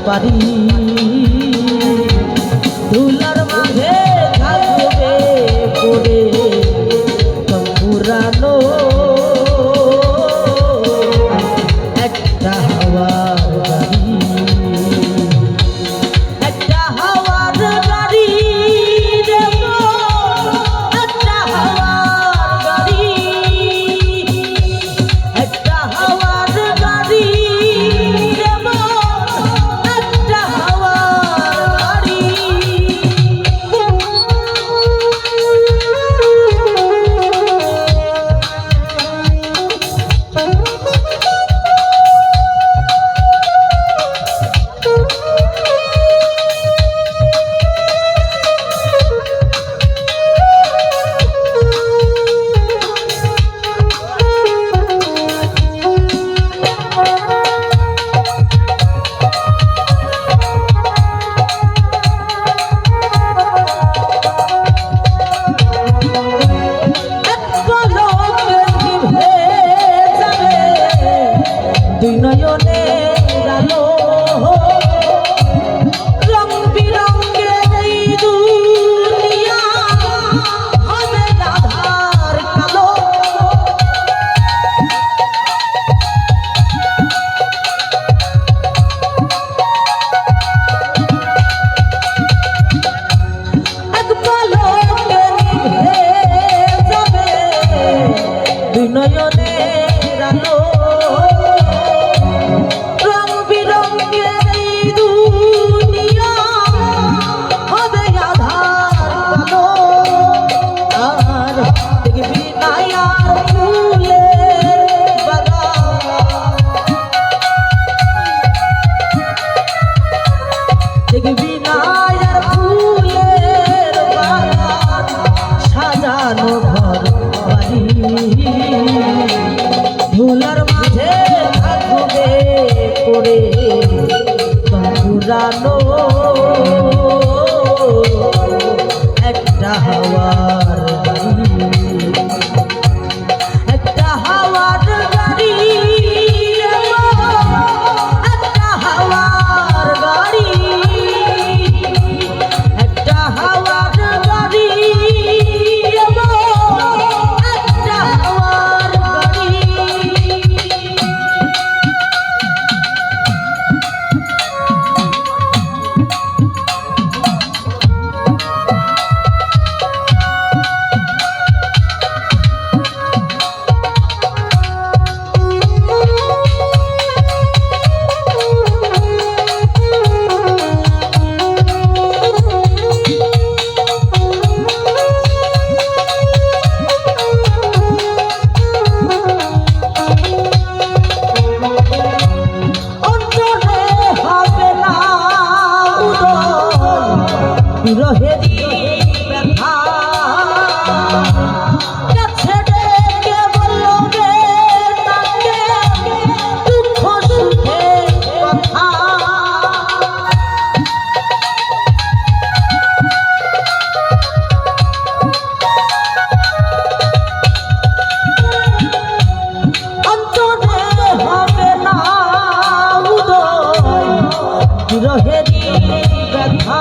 পারি ধুলার মাঝে থাকবে পড়ে পুরানো একটা হাওয়ার গাড়ি একটা হাওয়ার গাড়ি একটা হাওয়ার গাড়ি একটা হাওয়ার গাড়ি একটা হাওয়ার গাড়ি দুই নয়নের আলো রং বিরঙের এই দুনিয়া হবে আধার কালো এক পলকে নিভে যাবে দুই নয়নের আলো ধুলার মাঝে থাকবে পড়ে পুরানো একটা হাওয়ার গাড়ি একটা হাওয়ার গাড়ি একটা হাওয়ার গাড়ি একটা হাওয়ার গাড়ি একটা হাওয়ার গাড়ি বিরহেরি ব্যথা কাছে ডেকে বলবে তাকে দুঃখ সুখের কথা অন্তরে হবে না উদয় বিরহেরি ব্যথা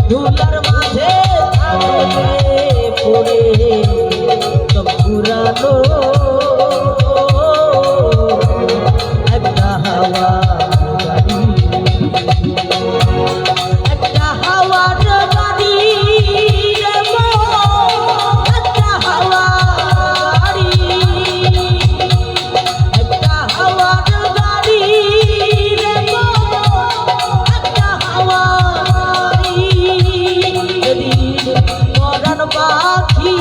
ধুলার মাঝে পড়ে পুরানো একটা হাওয়া গাড়ি একটা হাওয়ার গাড়ি একটা হাওয়ার গাড়ি একটা হাওয়ার গাড়ি একটা হাওয়ার গাড়ি পরাণ পাখি